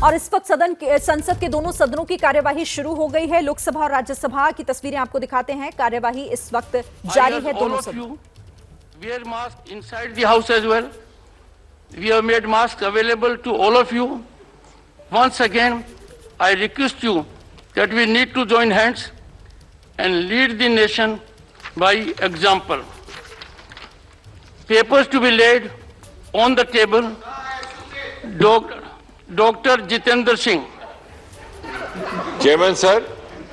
और इस वक्त संसद के दोनों सदनों की कार्यवाही शुरू हो गई है। लोकसभा और राज्यसभा की तस्वीरें आपको दिखाते हैं। कार्यवाही इस वक्त जारी है दोनों सदनों। Wear mask inside the house as well. We have made masks available to all of you. Once again, I request you that we need to join hands and lead the nation by example. Papers to be laid on the table. Dr. Jitendra Singh. Chairman sir,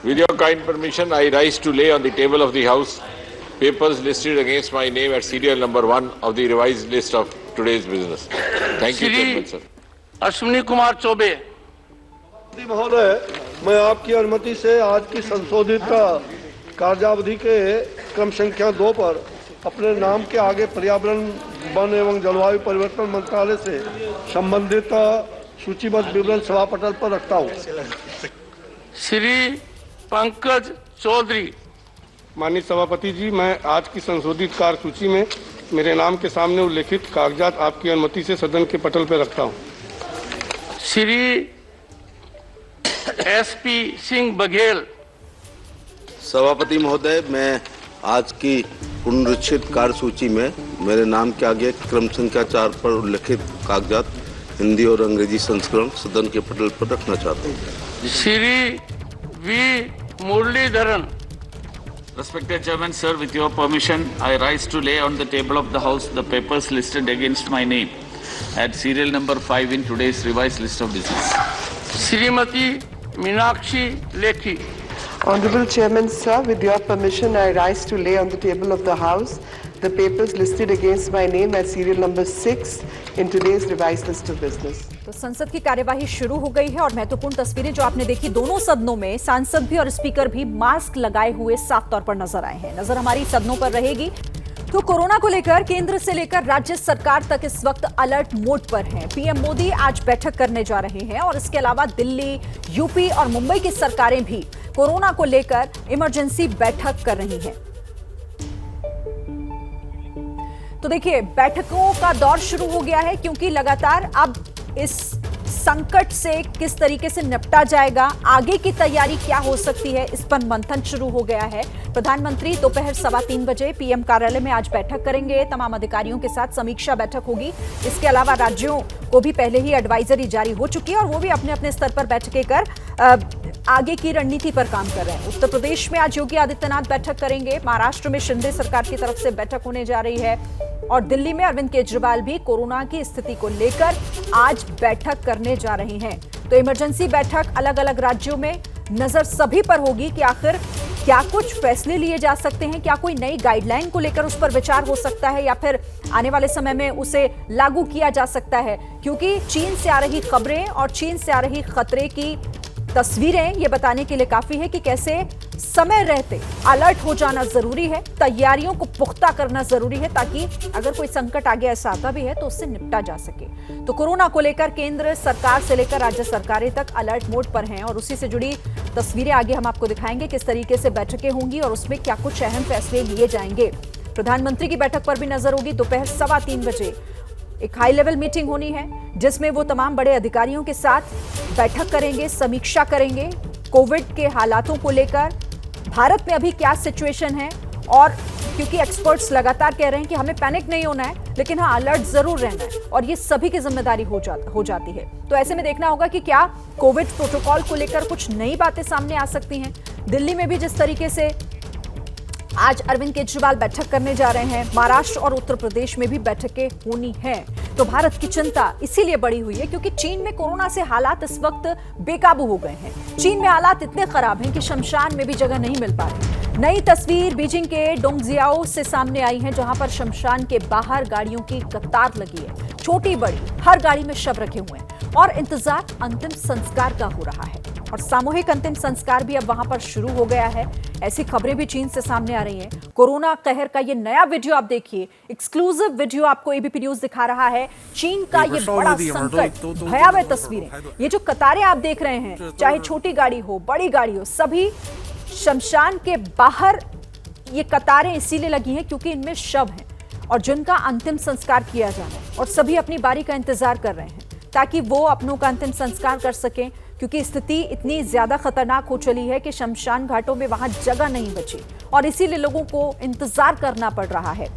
with your kind permission, I rise to lay on the table of the House papers listed against my name at serial number 1 of the revised list of today's business. Thank you, Chairman sir. Ashwini Kumar Choubey. महोदय, मैं आपकी अनुमति से आज की संशोधित कार्यावधि के क्रम संख्या 2 पर अपने नाम के आगे पर्यावरण, वन एवं जलवायु परिवर्तन मंत्रालय से संबंधित सूचीबद्ध विवरण सभा पटल पर रखता हूँ। श्री पंकज चौधरी। माननीय सभापति जी, मैं आज की संशोधित कार्य सूची में मेरे नाम के सामने उल्लेखित कागजात आपकी अनुमति से सदन के पटल पर रखता हूँ। श्री एसपी सिंह बघेल। सभापति महोदय, मैं आज की पुनरीक्षित कार्य सूची में मेरे नाम के आगे क्रम संख्या 4 पर उल्लेखित कागजात हिंदी और अंग्रेजी संस्करण सदन के पटल पर रखना चाहता हूँ। Shri V Muraleedharan. Respected Chairman, sir, with your permission, I rise to lay on the table of the House the papers listed against my name at serial number 5 in today's revised list of business. Shrimati Meenakshi Lekhi. Honorable Chairman, sir, with your permission, I rise to lay on the table of the House the papers listed against my name at serial number 6 in today's revised list of business. तो संसद की कार्यवाही शुरू हो गई है और महत्वपूर्ण तस्वीरें जो आपने देखी, दोनों सदनों में सांसद भी और स्पीकर भी मास्क लगाए हुए साफ तौर पर नजर आए हैं। नजर हमारी सदनों पर रहेगी। तो कोरोना को लेकर केंद्र से लेकर राज्य सरकार तक इस वक्त अलर्ट मोड पर है। पीएम मोदी आज बैठक करने जा रहे हैं और इसके अलावा दिल्ली, यूपी और मुंबई की सरकारें भी कोरोना को लेकर इमरजेंसी बैठक कर रही हैं। तो देखिए, बैठकों का दौर शुरू हो गया है क्योंकि लगातार अब इस संकट से किस तरीके से निपटा जाएगा, आगे की तैयारी क्या हो सकती है, इस पर मंथन शुरू हो गया है। प्रधानमंत्री दोपहर 3:15 बजे पीएम कार्यालय में आज बैठक करेंगे। तमाम अधिकारियों के साथ समीक्षा बैठक होगी। इसके अलावा राज्यों को भी पहले ही एडवाइजरी जारी हो चुकी है और वो भी अपने अपने स्तर पर बैठकें कर आगे की रणनीति पर काम कर रहे हैं। उत्तर प्रदेश में आज योगी आदित्यनाथ बैठक करेंगे। महाराष्ट्र में शिंदे सरकार की तरफ से बैठक होने जा रही है और दिल्ली में अरविंद केजरीवाल भी कोरोना की स्थिति को लेकर आज बैठक करने जा रहे हैं। तो इमरजेंसी बैठक अलग अलग राज्यों में नजर सभी पर होगी कि आखिर क्या कुछ फैसले लिए जा सकते हैं, क्या कोई नई गाइडलाइन को लेकर उस पर विचार हो सकता है या फिर आने वाले समय में उसे लागू किया जा सकता है। क्योंकि चीन से आ रही खबरें और चीन से आ रही खतरे की तस्वीरें ये बताने के लिए काफी है कि कैसे समय रहते अलर्ट हो जाना जरूरी है, तैयारियों को पुख्ता करना जरूरी है ताकि अगर कोई संकट आगे ऐसा आता भी है तो उससे निपटा जा सके। तो कोरोना को लेकर केंद्र सरकार से लेकर राज्य सरकारें तक अलर्ट मोड पर हैं और उसी से जुड़ी तस्वीरें आगे हम आपको दिखाएंगे किस तरीके से बैठकें होंगी और उसमें क्या कुछ अहम फैसले लिए जाएंगे। प्रधानमंत्री की बैठक पर भी नजर होगी। दोपहर 3:15 बजे एक हाई लेवल मीटिंग होनी है जिसमें वो तमाम बड़े अधिकारियों के साथ बैठक करेंगे, समीक्षा करेंगे कोविड के हालातों को लेकर, भारत में अभी क्या सिचुएशन है। और क्योंकि एक्सपर्ट्स लगातार कह रहे हैं कि हमें पैनिक नहीं होना है लेकिन हाँ अलर्ट जरूर रहना है और ये सभी की जिम्मेदारी हो जाती है। तो ऐसे में देखना होगा कि क्या कोविड प्रोटोकॉल को लेकर कुछ नई बातें सामने आ सकती हैं। दिल्ली में भी जिस तरीके से आज अरविंद केजरीवाल बैठक करने जा रहे हैं, महाराष्ट्र और उत्तर प्रदेश में भी बैठकें होनी हैं। तो भारत की चिंता इसीलिए बढ़ी हुई है क्योंकि चीन में कोरोना से हालात इस वक्त बेकाबू हो गए हैं। चीन में हालात इतने खराब हैं कि शमशान में भी जगह नहीं मिल पा रही। नई तस्वीर बीजिंग के डोंगजियाओ से सामने आई है जहां पर शमशान के बाहर गाड़ियों की कतार लगी है, छोटी बड़ी हर गाड़ी में शव रखे हुए हैं और इंतजार अंतिम संस्कार का हो रहा है। और सामूहिक अंतिम संस्कार भी अब वहां पर शुरू हो गया है। ऐसी खबरें भी चीन से सामने आ रही हैं। कोरोना कहर का ये नया वीडियो आप देखिए, एक्सक्लूसिव वीडियो आपको एबीपी न्यूज दिखा रहा है। चीन का ये बड़ा संकट, भयावह तस्वीरें, ये जो कतारें आप देख रहे हैं, चाहे छोटी गाड़ी हो बड़ी गाड़ी हो, सभी शमशान के बाहर ये कतारें इसीलिए लगी हैं क्योंकि इनमें शव हैं और जिनका अंतिम संस्कार किया जाना है और सभी अपनी बारी का इंतजार कर रहे हैं। ताकि वो अपनों का अंतिम संस्कार कर सकें, क्योंकि स्थिति इतनी ज्यादा खतरनाक हो चली है कि शमशान घाटों में वहां जगह नहीं बची और इसीलिए लोगों को इंतजार करना पड़ रहा है।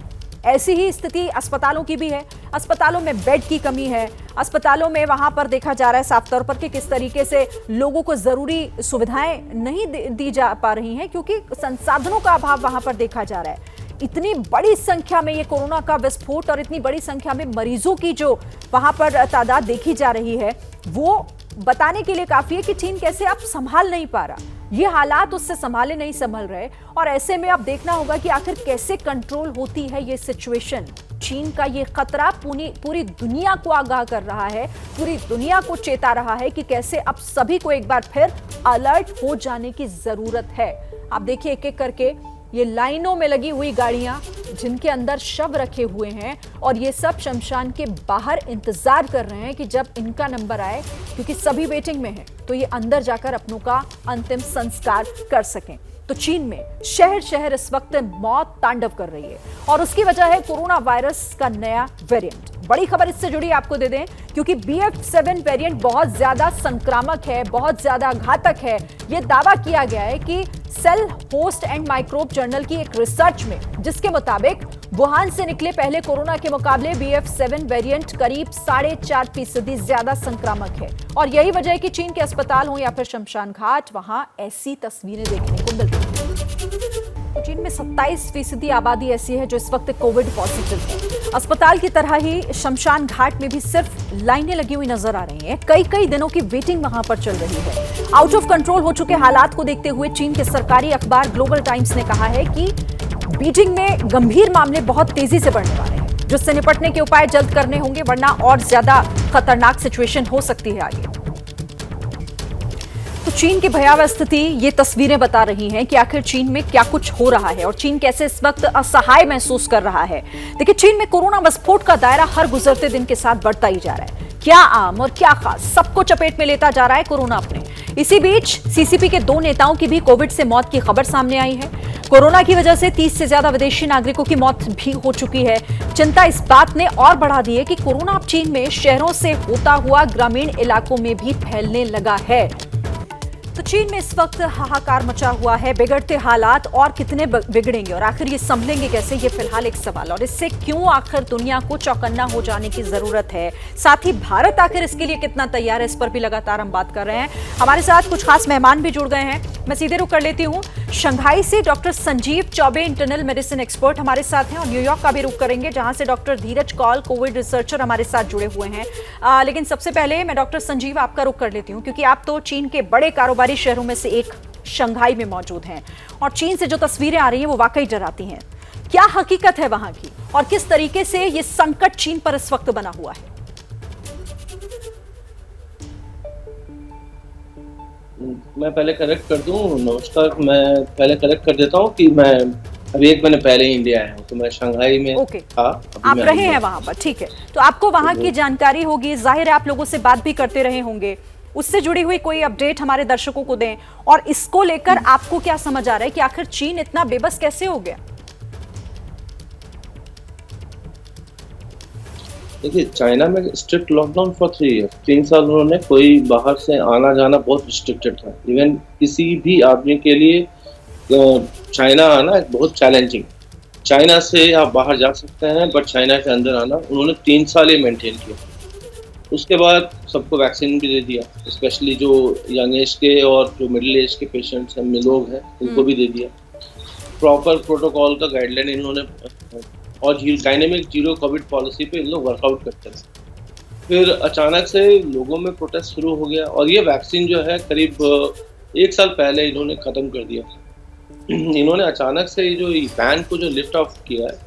ऐसी ही स्थिति अस्पतालों की भी है। अस्पतालों में बेड की कमी है। अस्पतालों में वहां पर देखा जा रहा है साफ तौर पर कि किस तरीके से लोगों को जरूरी सुविधाएं नहीं दी जा पा रही हैं, क्योंकि संसाधनों का अभाव वहां पर देखा जा रहा है। इतनी बड़ी संख्या में ये कोरोना का विस्फोट और इतनी बड़ी संख्या में मरीजों की जो वहां पर तादाद देखी जा रही है, वो बताने के लिए काफी है कि चीन कैसे अब संभाल नहीं पा रहा। ये हालात उससे संभाले नहीं संभल रहे और ऐसे में अब देखना होगा कि आखिर कैसे कंट्रोल होती है ये सिचुएशन। चीन का ये खतरा पूरी दुनिया को आगाह कर रहा है, पूरी दुनिया को चेता रहा है कि कैसे अब सभी को एक बार फिर अलर्ट हो जाने की जरूरत है। आप देखिए एक एक करके ये लाइनों में लगी हुई गाड़ियां जिनके अंदर शव रखे हुए हैं और ये सब शमशान के बाहर इंतजार कर रहे हैं कि जब इनका नंबर आए, क्योंकि सभी वेटिंग में हैं, तो ये अंदर जाकर अपनों का अंतिम संस्कार कर सकें। तो चीन में शहर शहर इस वक्त मौत तांडव कर रही है और उसकी वजह है कोरोना वायरस का नया वेरिएंट। बड़ी खबर इससे जुड़ी आपको दे दें, क्योंकि BF7 वेरिएंट बहुत ज्यादा संक्रामक है, बहुत ज्यादा घातक है। यह दावा किया गया है कि Cell Host and Microbe journal की एक रिसर्च में, जिसके मुताबिक वुहान से निकले पहले कोरोना के मुकाबले BF7 वेरिएंट करीब 4.5% ज्यादा संक्रामक है। और यही वजह है कि चीन के अस्पताल हो या फिर शमशान घाट, वहां ऐसी तस्वीरें देखने को मिलती हैं। तो चीन में 27% आबादी ऐसी है जो इस वक्त कोविड पॉजिटिव है। अस्पताल की तरह ही शमशान घाट में भी सिर्फ लाइनें लगी हुई नजर आ रही हैं। कई दिनों की वेटिंग वहां पर चल रही है। आउट ऑफ कंट्रोल हो चुके हालात को देखते हुए चीन के सरकारी अखबार ग्लोबल टाइम्स ने कहा है कि बीजिंग में गंभीर मामले बहुत तेजी से बढ़ने वाले हैं, जिससे निपटने के उपाय जल्द करने होंगे, वरना और ज्यादा खतरनाक सिचुएशन हो सकती है आगे। तो चीन की भयावह स्थिति ये तस्वीरें बता रही हैं कि आखिर चीन में क्या कुछ हो रहा है और चीन कैसे इस वक्त असहाय महसूस कर रहा है। देखिए, चीन में कोरोना विस्फोट का दायरा हर गुजरते दिन के साथ बढ़ता ही जा रहा है। क्या आम और क्या खास, सबको चपेट में लेता जा रहा है कोरोना अपने। इसी बीच सीसीपी के 2 नेताओं की भी कोविड से मौत की खबर सामने आई है। कोरोना की वजह से 30 से ज्यादा विदेशी नागरिकों की मौत भी हो चुकी है। चिंता इस बात ने और बढ़ा दी है कि कोरोना अब चीन में शहरों से होता हुआ ग्रामीण इलाकों में भी फैलने लगा है। तो चीन में इस वक्त हाहाकार मचा हुआ है। बिगड़ते हालात और कितने बिगड़ेंगे और आखिर ये संभलेंगे कैसे, ये फिलहाल एक सवाल। और इससे क्यों आखिर दुनिया को चौकन्ना हो जाने की जरूरत है, साथ ही भारत आखिर इसके लिए कितना तैयार है, इस पर भी लगातार हम बात कर रहे हैं। हमारे साथ कुछ खास मेहमान भी जुड़ गए हैं। मैं सीधे रुख कर लेती हूँ शंघाई से doctor Sanjeev Choubey, internal medicine expert हमारे साथ हैं, और न्यूयॉर्क का भी रुख करेंगे जहां से डॉक्टर धीरज कौल, कोविड रिसर्चर हमारे साथ जुड़े हुए हैं। लेकिन सबसे पहले मैं डॉक्टर संजीव आपका रुख कर लेती हूँ, क्योंकि आप तो चीन के बड़े कारोबारी शहरों में से एक शंघाई में मौजूद हैं और चीन से जो तस्वीरें आ रही हैं वो वाकई डराती हैं। क्या हकीकत है वहां की और किस तरीके से ये संकट चीन पर इस वक्त बना हुआ है? मैं पहले करेक्ट कर दूं, नमस्कार, मैं पहले करेक्ट कर देता हूं कि मैं अभी 1 महीने पहले ही इंडिया आया हूं, तो मैं शंघाई में था। आप रहे हैं वहां पर, ठीक है, तो आपको वहां की जानकारी होगी, जाहिर है आप लोगों से बात भी करते रहे होंगे, उससे जुड़ी हुई कोई अपडेट हमारे दर्शकों को दें। और इसको लेकर आपको क्या समझ आ रहा है कि आखिर चीन इतना बेबस कैसे हो गया? देखिए, चाइना में स्ट्रिक्ट लॉकडाउन फॉर 3 ईयर, 3 साल उन्होंने कोई बाहर से आना जाना बहुत रिस्ट्रिक्टेड था। इवन किसी भी आदमी के लिए चाइना आना बहुत चैलेंजिंग। चाइना से आप बाहर जा सकते हैं, बट चाइना के अंदर आना उन्होंने 3 साल ही मेंटेन किया। उसके बाद सबको वैक्सीन भी दे दिया, स्पेशली जो यंग एज के और जो मिडिल एज के पेशेंट्स हैं, लोग हैं, उनको भी दे दिया। प्रॉपर प्रोटोकॉल का गाइडलाइन इन्होंने, और डायनेमिक जीरो कोविड पॉलिसी पे इन लोग वर्कआउट करते हैं। फिर अचानक से लोगों में प्रोटेस्ट शुरू हो गया और ये वैक्सीन जो है करीब 1 साल पहले इन्होंने ख़त्म कर दिया। इन्होंने अचानक से जो बैन को जो लिफ्ट ऑफ किया है,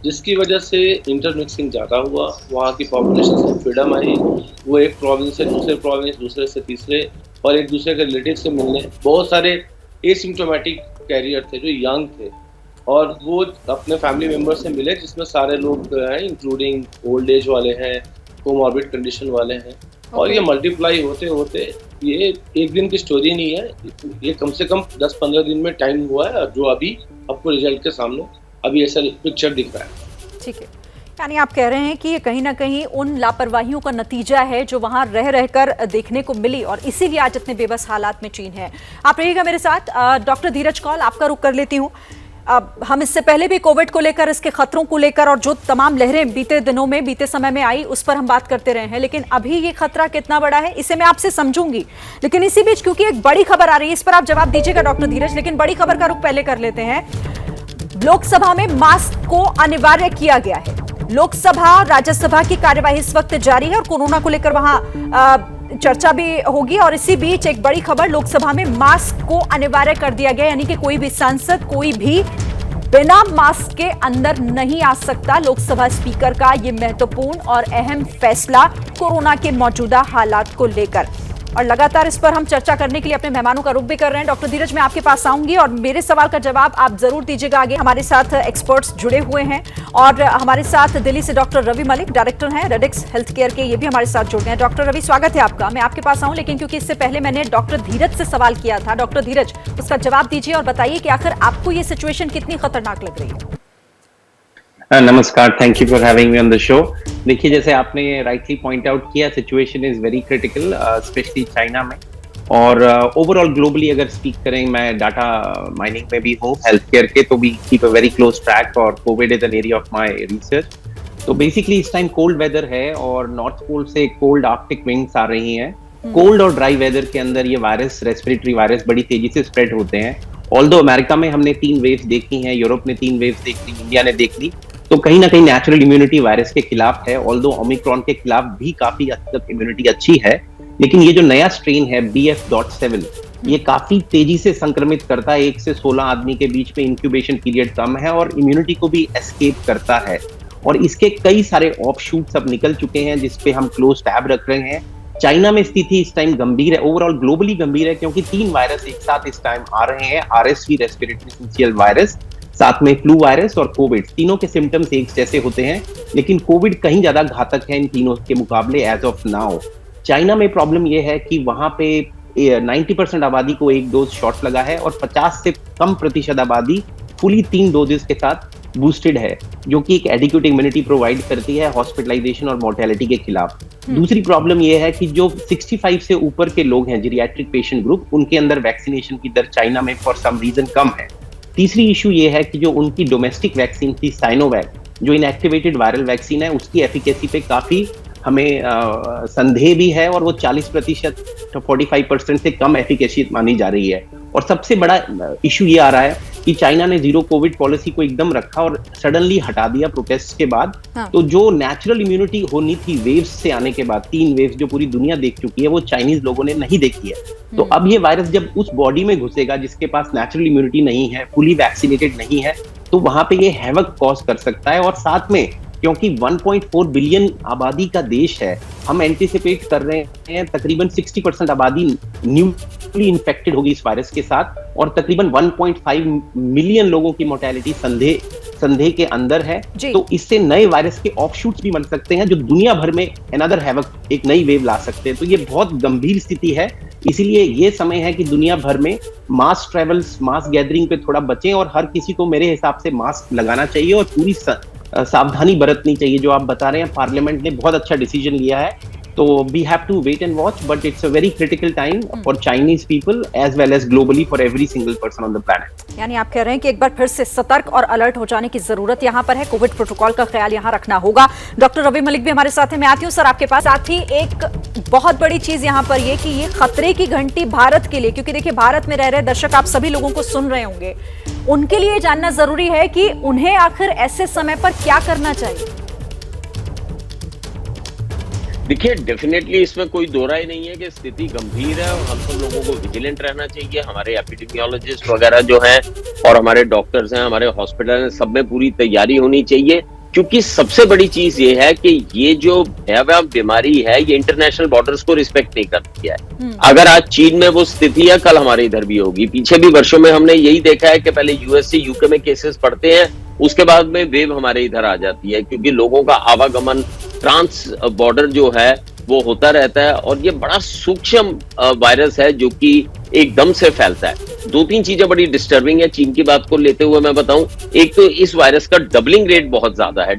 जिसकी वजह से इंटरमिक्सिंग ज़्यादा हुआ, वहाँ की पॉपुलेशन से फ्रीडम आई, वो एक प्रोविंस से दूसरे प्रोविंस, दूसरे से तीसरे, और एक दूसरे के रिलेटिव से मिलने। बहुत सारे एसिम्प्टोमेटिक कैरियर थे जो यंग थे, और वो अपने फैमिली मेम्बर से मिले, जिसमें सारे लोग हैं, इंक्लूडिंग ओल्ड एज वाले हैं, कोमॉर्बिड कंडीशन वाले हैं। और ये मल्टीप्लाई होते होते, ये एक दिन की स्टोरी नहीं है, ये कम से कम 10-15 दिन में टाइम हुआ है, जो अभी आपको रिजल्ट के सामने अभी ऐसा पिक्चर दिख रहा है। ठीक है, यानी आप कह रहे हैं कि ये कहीं ना कहीं उन लापरवाहियों का नतीजा है जो वहां रह रहकर देखने को मिली और इसीलिए आज इतने बेबस हालात में चीन है। आप रहिएगा मेरे साथ। डॉक्टर धीरज कौल, आपका रुख कर लेती हूँ। हम इससे पहले भी कोविड को लेकर, इसके खतरों को लेकर और जो तमाम लहरें बीते दिनों में, बीते समय में आई, उस पर हम बात करते रहे हैं, लेकिन अभी ये खतरा कितना बड़ा है इसे मैं आपसे समझूंगी। लेकिन इसी बीच क्योंकि एक बड़ी खबर आ रही है, इस पर आप जवाब दीजिएगा डॉक्टर धीरज, लेकिन बड़ी खबर का रुख पहले कर लेते हैं। लोकसभा में मास्क को अनिवार्य किया गया है। लोकसभा राज्यसभा की कार्यवाही इस वक्त जारी है और कोरोना को लेकर वहां चर्चा भी होगी। और इसी बीच एक बड़ी खबर, लोकसभा में मास्क को अनिवार्य कर दिया गया, यानी कि कोई भी सांसद, कोई भी बिना मास्क के अंदर नहीं आ सकता। लोकसभा स्पीकर का यह महत्वपूर्ण और अहम फैसला कोरोना के मौजूदा हालात को लेकर। और लगातार इस पर हम चर्चा करने के लिए अपने मेहमानों का रुख भी कर रहे हैं। डॉक्टर धीरज, मैं आपके पास आऊंगी और मेरे सवाल का जवाब आप जरूर दीजिएगा। आगे हमारे साथ एक्सपर्ट्स जुड़े हुए हैं और हमारे साथ दिल्ली से डॉक्टर रवि मलिक, डायरेक्टर हैं रेडिक्स हेल्थ केयर के, ये भी हमारे साथ जुड़ गए हैं। डॉक्टर रवि, स्वागत है आपका। मैं आपके पास आऊं, लेकिन क्योंकि इससे पहले मैंने डॉक्टर धीरज से सवाल किया था, डॉक्टर धीरज उसका जवाब दीजिए और बताइए कि आखिर आपको ये सिचुएशन कितनी खतरनाक लग रही है। नमस्कार, thank you for having me on the show. देखिए, जैसे आपने राइटली पॉइंट आउट किया, situation is very critical, specially China में और ओवरऑल ग्लोबली अगर स्पीक करें। मैं डाटा माइनिंग में भी हूँ हेल्थ केयर के, तो we keep a very close track और Covid is an area of my research. तो बेसिकली इस टाइम कोल्ड वेदर है और नॉर्थ पोल से कोल्ड आर्कटिक विंड्स आ रही हैं। कोल्ड और ड्राई वेदर के अंदर ये वायरस, रेस्पिरेटरी वायरस बड़ी तेजी से स्प्रेड होते हैं। ऑल्दो अमेरिका में हमने 3 वेव्स देखी हैं, यूरोप ने 3 वेव्स देख ली, इंडिया ने देख ली, तो कहीं ना कहीं नेचुरल इम्यूनिटी वायरस के खिलाफ है। ऑल्दो ओमिक्रॉन के खिलाफ भी काफी हद तक इम्यूनिटी अच्छी है, लेकिन ये जो नया स्ट्रेन है BF.7, ये काफी तेजी से संक्रमित करता है। 1 से 16 आदमी के बीच में इंक्यूबेशन पीरियड कम है और इम्यूनिटी को भी एस्केप करता है। और इसके कई सारे ऑफशूट्स अब निकल चुके हैं जिसपे हम क्लोज टैब रख रहे हैं। चाइना में स्थिति इस टाइम गंभीर है, ओवरऑल ग्लोबली गंभीर है, क्योंकि 3 वायरस एक साथ इस टाइम आ रहे हैं। RSV रेस्पिरेटरी सिंसियल वायरस, साथ में फ्लू वायरस और कोविड, तीनों के सिम्टम्स एक जैसे होते हैं, लेकिन कोविड कहीं ज्यादा घातक है इन तीनों के मुकाबले एज ऑफ नाउ। चाइना में प्रॉब्लम यह है कि वहां पे 90% आबादी को 1 डोज शॉट लगा है और 50 से कम प्रतिशत आबादी फुली 3 डोजेस के साथ बूस्टेड है, जो कि एक एडिक्वेट इम्यूनिटी प्रोवाइड करती है हॉस्पिटलाइजेशन और मोर्टेलिटी के खिलाफ। दूसरी प्रॉब्लम यह है कि जो 65 से ऊपर के लोग हैं, जीरियाट्रिक पेशेंट ग्रुप, उनके अंदर वैक्सीनेशन की दर चाइना में फॉर सम रीजन कम है। तीसरी इशू ये है कि जो उनकी डोमेस्टिक वैक्सीन थी साइनोवैक, जो इनएक्टिवेटेड वायरल वैक्सीन है, उसकी एफिकेसी पे काफी हमें संदेह भी है और वो 40% तो 45% से कम एफिकेसी मानी जा रही है। और सबसे बड़ा इशू ये आ रहा है कि चाइना ने जीरो कोविड पॉलिसी को एकदम रखा और सडनली हटा दिया प्रोटेस्ट के बाद। तो जो नेचुरल इम्यूनिटी होनी थी वेव्स से आने के बाद, 3 वेव्स जो पूरी दुनिया देख चुकी है, वो चाइनीज लोगों ने नहीं देखी है। तो अब ये वायरस जब उस बॉडी में घुसेगा जिसके पास नेचुरल इम्यूनिटी नहीं है, फुली वैक्सीनेटेड नहीं है, तो वहां पे ये हैवक कॉज कर सकता है। और साथ में क्योंकि 1.4 बिलियन आबादी का देश है, हम एंटिसिपेट कर रहे हैं तकरीबन 60% आबादी न्यूली इन्फेक्टेड होगी इस वायरस के साथ और तकरीबन 1.5 मिलियन लोगों की मोर्टेलिटी संदेह के अंदर है। तो इससे नए वायरस के ऑफशूट्स भी बन सकते हैं जो दुनिया भर में अनदर हैवक, एक नई वेव ला सकते हैं। तो ये बहुत गंभीर स्थिति है, इसीलिए ये समय है कि दुनिया भर में मास ट्रेवल्स, मास गैदरिंग पे थोड़ा बचें और हर किसी को मेरे हिसाब से मास्क लगाना चाहिए और पूरी सावधानी बरतनी चाहिए। जो आप बता रहे हैं, पार्लियामेंट ने बहुत अच्छा डिसीजन लिया है, तो we have to wait and watch, but it's a very critical time for Chinese people as well as globally for every single person on the planet. यानी आप कह रहे हैं कि एक बार फिर से सतर्क और अलर्ट हो जाने की जरूरत यहाँ पर है, कोविड प्रोटोकॉल का ख्याल यहाँ रखना होगा। डॉक्टर रवि मलिक भी हमारे साथ हैं, मैं आती हूँ सर आपके पास। साथ ही एक बहुत बड़ी चीज यहाँ पर ये कि ये खतरे की घंटी भारत के लिए, क्योंकि देखिए भारत में रह रहे दर्शक आप सभी लोगों को सुन रहे होंगे, उनके लिए जानना जरूरी है कि उन्हें आखिर ऐसे समय पर क्या करना चाहिए। देखिए, डेफिनेटली इसमें कोई दो राय नहीं है कि स्थिति गंभीर है और हम सब लोगों को विजिलेंट रहना चाहिए। हमारे एपिडेमियोलॉजिस्ट वगैरह जो हैं और हमारे डॉक्टर्स हैं, हमारे हॉस्पिटल हैं, सब में पूरी तैयारी होनी चाहिए, क्योंकि सबसे बड़ी चीज ये है कि ये जो भयावह बीमारी है ये इंटरनेशनल बॉर्डर्स को रिस्पेक्ट नहीं करती है। अगर आज चीन में वो स्थिति है, कल हमारे इधर भी होगी। पीछे भी वर्षों में हमने यही देखा है कि पहले यूएस से यूके में केसेस बढ़ते हैं, उसके बाद में वेव हमारे इधर आ जाती है, क्योंकि लोगों का आवागमन ट्रांस बॉर्डर जो है वो होता रहता है और ये बड़ा सूक्ष्म वायरस है जो कि एकदम से फैलता है। 2-3 चीजें बड़ी डिस्टर्बिंग है चीन की बात को लेते हुए मैं बताऊं। एक तो इस वायरस का डबलिंग रेट बहुत ज्यादा है,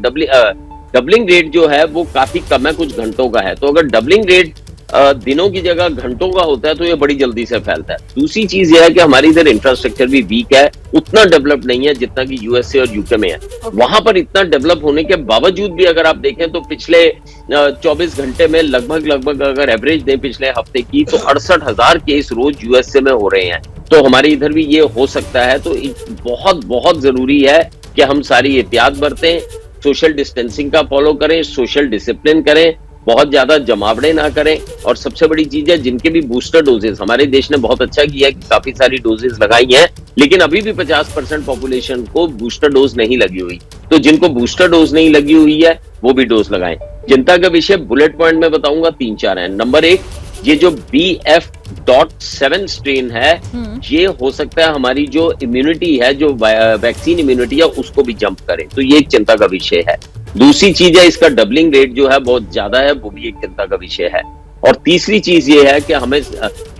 डबलिंग रेट जो है वो काफी कम है, कुछ घंटों का है। तो अगर डबलिंग रेट दिनों की जगह घंटों का होता है तो ये बड़ी जल्दी से फैलता है। दूसरी चीज ये है कि हमारी इधर इंफ्रास्ट्रक्चर भी वीक है, उतना डेवलप नहीं है जितना कि यूएसए और यूके में है। वहां पर इतना डेवलप होने के बावजूद भी अगर आप देखें तो पिछले 24 घंटे में लगभग अगर एवरेज दें पिछले हफ्ते की, तो 68,000 केस रोज यूएसए में हो रहे हैं। तो हमारे इधर भी ये हो सकता है। तो बहुत बहुत जरूरी है कि हम सारी एहतियात बरतें, सोशल डिस्टेंसिंग का फॉलो करें, सोशल डिसिप्लिन करें, बहुत ज्यादा जमावड़े ना करें। और सबसे बड़ी चीज है, जिनके भी बूस्टर डोजेस, हमारे देश ने बहुत अच्छा किया है कि काफी सारी डोजेस लगाई हैं, लेकिन अभी भी 50% पॉपुलेशन को बूस्टर डोज नहीं लगी हुई। तो जिनको बूस्टर डोज नहीं लगी हुई है वो भी डोज लगाएं। चिंता का विषय बुलेट पॉइंट में बताऊंगा 3-4 है। नंबर 1, ये जो BF.7 स्ट्रेन है, ये हो सकता है हमारी जो इम्यूनिटी है, जो वैक्सीन इम्यूनिटी है, उसको भी जंप करे। तो ये एक चिंता का विषय है। दूसरी चीज है, इसका डबलिंग रेट जो है बहुत ज्यादा है, वो भी एक चिंता का विषय है। और तीसरी चीज ये है कि हमें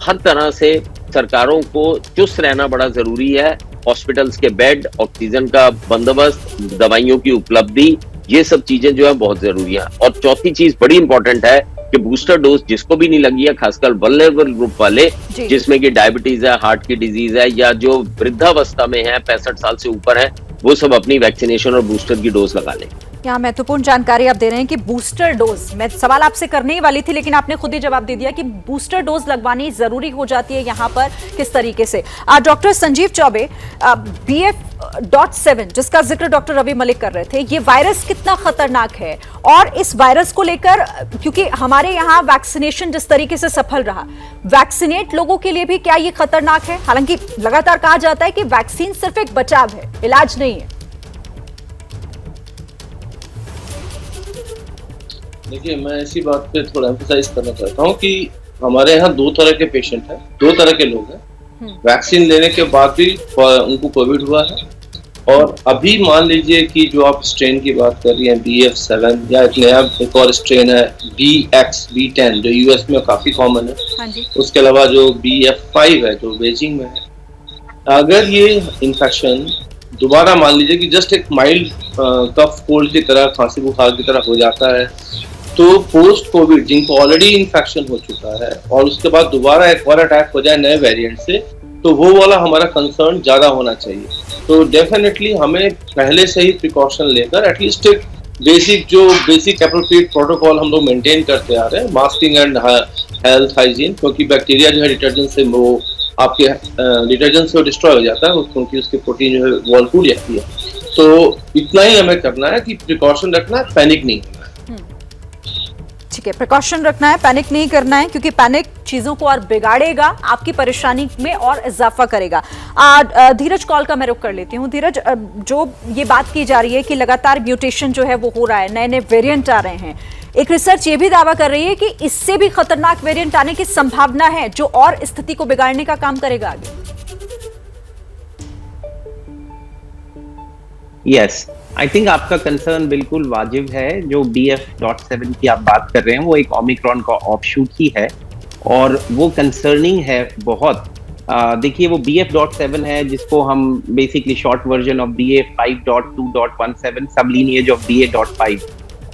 हर तरह से सरकारों को चुस्त रहना बड़ा जरूरी है। हॉस्पिटल्स के बेड, ऑक्सीजन का बंदोबस्त, दवाइयों की उपलब्धि, ये सब चीजें जो है बहुत जरूरी है। और चौथी चीज बड़ी इंपॉर्टेंट है कि बूस्टर डोज जिसको भी नहीं लगी है, खासकर वल्नरेबल ग्रुप वाले, जिसमें कि डायबिटीज है, हार्ट की डिजीज है, या जो वृद्धावस्था में है, 65 साल से ऊपर है, वो सब अपनी वैक्सीनेशन और बूस्टर की डोज लगा लें। यहाँ महत्वपूर्ण जानकारी आप दे रहे हैं कि बूस्टर डोज, मैं सवाल आपसे करने ही वाली थी लेकिन आपने खुद ही जवाब दे दिया कि बूस्टर डोज लगवानी जरूरी हो जाती है यहाँ पर किस तरीके से। डॉक्टर संजीव चौबे, BF.7 जिसका जिक्र डॉक्टर रवि मलिक कर रहे थे, ये वायरस कितना खतरनाक है? और इस वायरस को लेकर, क्योंकि हमारे यहाँ वैक्सीनेशन जिस तरीके से सफल रहा, वैक्सीनेट लोगों के लिए भी क्या ये खतरनाक है? हालांकि लगातार कहा जाता है कि वैक्सीन सिर्फ एक बचाव है, इलाज नहीं है। देखिए, मैं इसी बात पे थोड़ा एम्फसाइज करना चाहता हूँ कि हमारे यहाँ 2 तरह के पेशेंट हैं, 2 तरह के लोग हैं। वैक्सीन लेने के बाद भी उनको कोविड हुआ है, और अभी मान लीजिए कि जो आप स्ट्रेन की बात कर रही हैं, BF.7, या एक नया एक और स्ट्रेन है B10 जो यूएस में काफी कॉमन है। हाँ जी। उसके अलावा जो BF5 है जो बीजिंग में है, अगर ये इन्फेक्शन दोबारा मान लीजिए कि जस्ट एक माइल्ड कफ कोल्ड की तरह, खांसी बुखार की तरह हो जाता है, तो पोस्ट कोविड जिनको ऑलरेडी इन्फेक्शन हो चुका है और उसके बाद दोबारा एक और अटैक हो जाए नए वेरिएंट से, तो वो वाला हमारा कंसर्न ज्यादा होना चाहिए। तो डेफिनेटली हमें पहले से ही प्रिकॉशन लेकर एटलीस्ट एक बेसिक एप्रोप्रिएट प्रोटोकॉल हम लोग मेंटेन करते आ रहे हैं, मास्किंग एंड हेल्थ हाइजीन, क्योंकि बैक्टीरिया जो है डिटर्जेंट से वो आपके डिटर्जेंट से डिस्ट्रॉय हो जाता है, क्योंकि उसकी प्रोटीन जो है वॉल टूट जाती है। तो इतना ही हमें करना है कि प्रिकॉशन रखना है, पैनिक नहीं करना है। ठीक है, प्रिकॉशन रखना है, पैनिक नहीं करना है, क्योंकि पैनिक चीजों को और बिगाड़ेगा, आपकी परेशानी में और इजाफा करेगा। धीरज कॉल का मैं रुख कर लेती हूँ। धीरज, जो ये बात की जा रही है कि लगातार म्यूटेशन जो है वो हो रहा है, नए नए वेरिएंट आ रहे हैं, एक रिसर्च ये भी दावा कर रही है कि इससे भी खतरनाक वेरिएंट आने की संभावना है जो और स्थिति को बिगाड़ने का काम करेगा आगे। यस, आई थिंक आपका कंसर्न बिल्कुल वाजिब है। जो BF.7 की आप बात कर रहे हैं वो एक ओमिक्रॉन का ऑफशूट ही है, और वो कंसर्निंग है बहुत। देखिए, वो BF.7 है जिसको हम basically short version of BA.5.2.17 सब लीनिएज ऑफ BA.5,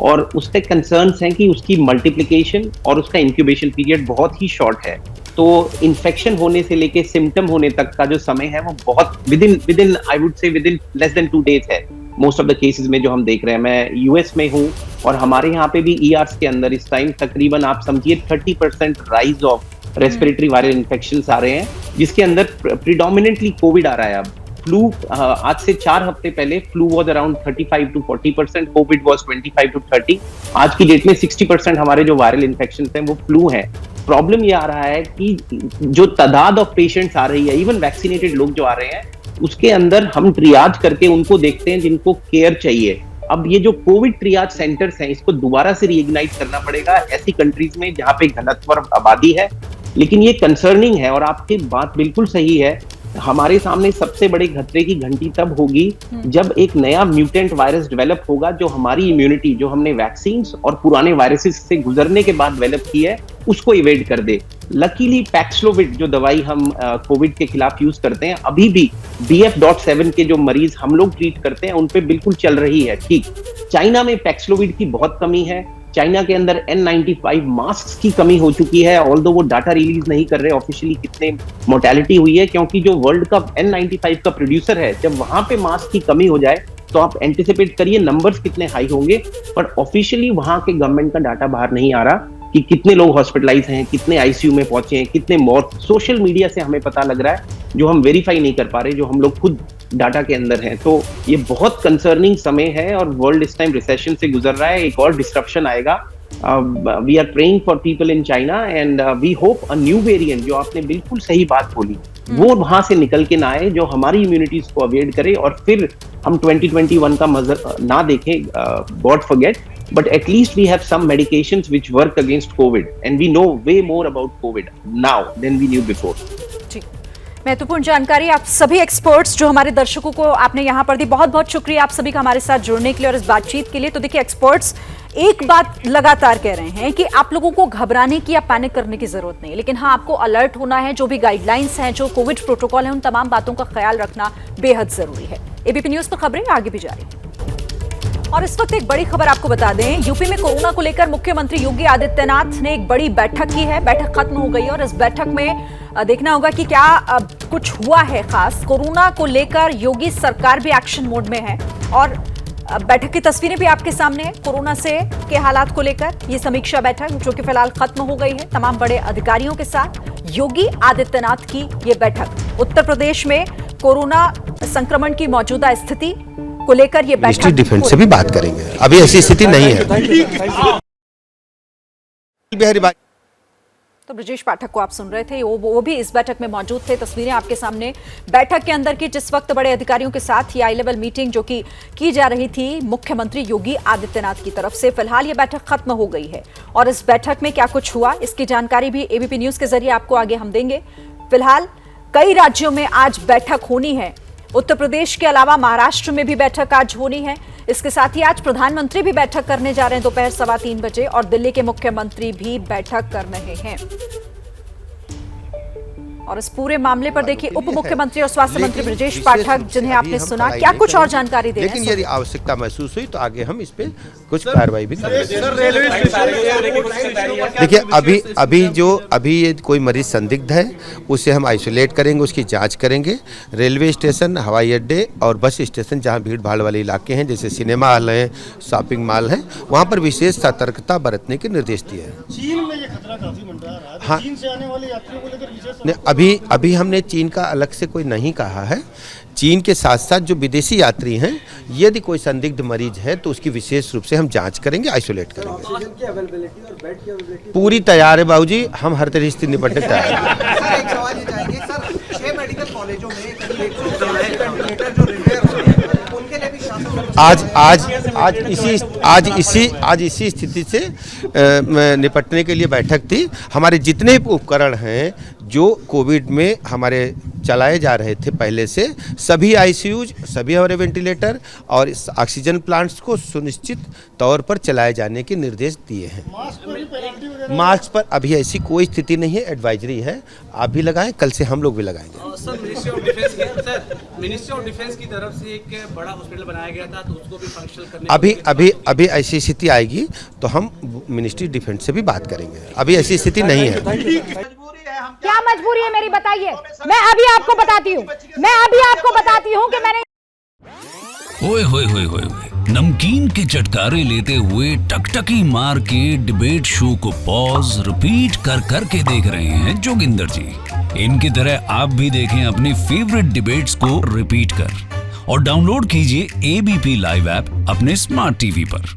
और उसके कंसर्न्स हैं कि उसकी मल्टीप्लिकेशन और उसका इंक्यूबेशन पीरियड बहुत ही शॉर्ट है। तो इन्फेक्शन होने से लेके सिम्टम होने तक का जो समय है वो बहुत within I would say within less than 2 days है मोस्ट ऑफ द केसेस में जो हम देख रहे हैं। मैं यूएस में हूँ और हमारे यहाँ पे भी ERs के अंदर इस टाइम तकरीबन आप समझिए 30% rise of respiratory viral infections आ रहे हैं, जिसके अंदर प्रिडोमिनेंटली कोविड आ रहा है। अब फ्लू, आज से 4 हफ्ते पहले flu was around 35 to 40%, Covid was 25 to 30। आज की डेट में 60% हमारे जो वायरल इन्फेक्शन हैं वो फ्लू है। प्रॉब्लम ये आ रहा है कि जो तादाद ऑफ पेशेंट्स आ रही है, इवन वैक्सीनेटेड लोग जो आ रहे हैं, उसके अंदर हम ट्रियाज करके उनको देखते हैं जिनको केयर चाहिए। अब ये जो कोविड ट्रियाज सेंटर्स हैं, इसको दोबारा से रीइग्नाइट करना पड़ेगा ऐसी कंट्रीज में जहां पे घनत्व आबादी है। लेकिन ये कंसर्निंग है, और आपकी बात बिल्कुल सही है हमारे सामने सबसे बड़े खतरे की घंटी तब होगी जब एक नया म्यूटेंट वायरस डेवलप होगा जो हमारी इम्यूनिटी, जो हमने वैक्सीन्स और पुराने वायरसेस से गुजरने के बाद डेवलप की है, उसको इवेड कर दे। लकीली पैक्सलोविड जो दवाई हम कोविड के खिलाफ यूज करते हैं, अभी भी BF.7 के जो मरीज हम लोग ट्रीट करते हैं उन पे बिल्कुल चल रही है। ठीक, चाइना में पैक्सलोविड की बहुत कमी है। चाइना के अंदर N95 मास्क की कमी हो चुकी है, ऑल्दो वो डाटा रिलीज नहीं कर रहे ऑफिशियली कितने मोर्टेलिटी हुई है, क्योंकि जो वर्ल्ड का N95 का प्रोड्यूसर है, जब वहां पे मास्क की कमी हो जाए तो आप एंटिसिपेट करिए नंबर्स कितने हाई होंगे। पर ऑफिशियली वहां के गवर्नमेंट का डाटा बाहर नहीं आ रहा कि कितने लोग हॉस्पिटलाइज हैं, कितने ICU में पहुंचे हैं, कितने मौत। सोशल मीडिया से हमें पता लग रहा है, जो हम वेरीफाई नहीं कर पा रहे, जो हम लोग खुद डाटा के अंदर हैं। तो ये बहुत कंसर्निंग समय है और वर्ल्ड इस टाइम रिसेशन से गुजर रहा है, एक और डिस्ट्रप्शन आएगा। We are praying for people in China and we hope a new variant, जो आपने बिल्कुल सही बात बोली, वो वहां से निकल के ना आए, जो हमारी इम्यूनिटीज को अवॉइड करे और फिर हम 2021 का मजर ना देखें, God forget, but at least we have some medications which work against COVID and we know way more about COVID now than we knew before. जी, महत्वपूर्ण जानकारी आप सभी एक्सपर्ट्स जो हमारे दर्शकों को आपने यहाँ पर दी, बहुत बहुत शुक्रिया आप सभी का हमारे साथ जुड़ने के लिए और इस बातचीत के लिए। तो देखिए, एक्सपर्ट्स एक बात लगातार कह रहे हैं कि आप लोगों को घबराने की या पैनिक करने की जरूरत नहीं, लेकिन हाँ, आपको अलर्ट होना है। जो भी गाइडलाइंस हैं, जो कोविड प्रोटोकॉल है, उन तमाम बातों का ख्याल रखना बेहद जरूरी है। एबीपी न्यूज पर खबरें आगे भी जारी। और इस वक्त एक बड़ी खबर आपको बता दें, यूपी में कोरोना को लेकर मुख्यमंत्री योगी आदित्यनाथ ने एक बड़ी बैठक की है। बैठक खत्म हो गई और इस बैठक में देखना होगा कि क्या कुछ हुआ है खास। कोरोना को लेकर योगी सरकार भी एक्शन मोड में है और बैठक की तस्वीरें भी आपके सामने है। कोरोना से के हालात को लेकर ये समीक्षा बैठक जो कि फिलहाल खत्म हो गई है, तमाम बड़े अधिकारियों के साथ योगी आदित्यनाथ की ये बैठक। उत्तर प्रदेश में कोरोना संक्रमण की मौजूदा स्थिति को लेकर ये बैठक डिफेंस से भी बात करेंगे। अभी ऐसी स्थिति नहीं है। तो ब्रजेश पाठक को आप सुन रहे थे, वो भी इस बैठक में मौजूद थे। तस्वीरें आपके सामने बैठक के अंदर की, जिस वक्त बड़े अधिकारियों के साथ ये हाई लेवल मीटिंग जो की जा रही थी मुख्यमंत्री योगी आदित्यनाथ की तरफ से। फिलहाल ये बैठक खत्म हो गई है और इस बैठक में क्या कुछ हुआ इसकी जानकारी भी एबीपी न्यूज के जरिए आपको आगे हम देंगे। फिलहाल कई राज्यों में आज बैठक होनी है। उत्तर प्रदेश के अलावा महाराष्ट्र में भी बैठक आज होनी है। इसके साथ ही आज प्रधानमंत्री भी बैठक करने जा रहे हैं दोपहर 3:15 बजे और दिल्ली के मुख्यमंत्री भी बैठक कर रहे हैं। और इस पूरे मामले पर देखिए, उप मुख्यमंत्री और स्वास्थ्य मंत्री ब्रजेश पाठक, जिन्हें आपने सुना, क्या कुछ और जानकारी दे रहे हैं। लेकिन यदि आवश्यकता महसूस हुई तो आगे हम इस पे कुछ कार्रवाई भी करेंगे। देखिए, अभी ये कोई मरीज संदिग्ध है, उसे हम आइसोलेट करेंगे, उसकी जांच करेंगे। रेलवे स्टेशन, हवाई अड्डे और बस स्टेशन जहां भीड़ भाड़ वाले इलाके हैं, जैसे सिनेमा हॉल हैं, शॉपिंग मॉल हैं, वहां पर विशेष सतर्कता बरतने के निर्देश दिए हैं। चीन में ये खतरा काफी मंडरा रहा है। हाँ, चीन से आने वाले यात्रियों को लेकर विशेष अभी हमने चीन का अलग से कोई नहीं कहा है। चीन के साथ साथ जो विदेशी यात्री हैं, यदि कोई संदिग्ध मरीज है तो उसकी विशेष रूप से हम जांच करेंगे, आइसोलेट करेंगे। पूरी तैयार है बाबूजी, हम हर तरह से निपटने तैयार हैं। एक सवाल ये जाएंगे सर, 6 मेडिकल कॉलेजों में करीब 180 जो रिपेयर हो रहे हैं, उनके लिए भी आज इसी स्थिति से निपटने के लिए बैठक थी। हमारे जितने उपकरण हैं जो कोविड में हमारे चलाए जा रहे थे पहले से, सभी ICUs, सभी हमारे वेंटिलेटर और ऑक्सीजन प्लांट्स को सुनिश्चित तौर पर चलाए जाने के निर्देश दिए हैं। मास्क पर अभी ऐसी कोई स्थिति नहीं है, एडवाइजरी है। आप भी लगाएं, कल से हम लोग भी लगाएंगे। सर, मिनिस्ट्री ऑफ डिफेंस की तरफ से एक बड़ा हॉस्पिटल बनाया गया था, तो उसको भी फंक्शनल करने अभी ऐसी स्थिति आएगी तो हम मिनिस्ट्री डिफेंस से भी बात करेंगे। अभी ऐसी स्थिति नहीं है। क्या मजबूरी है मेरी, बताइए। मैं अभी आपको बताती हूँ कि मैंने ओए होए होए होए, नमकीन के चटकारे लेते हुए टकटकी मार के डिबेट शो को पॉज रिपीट कर करके देख रहे हैं जोगिंदर जी। इनकी तरह आप भी देखें अपनी फेवरेट डिबेट्स को रिपीट कर और डाउनलोड कीजिए एबीपी लाइव ऐप अपने स्मार्ट टीवी पर।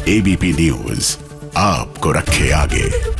एबीपी न्यूज आपको रखे आगे।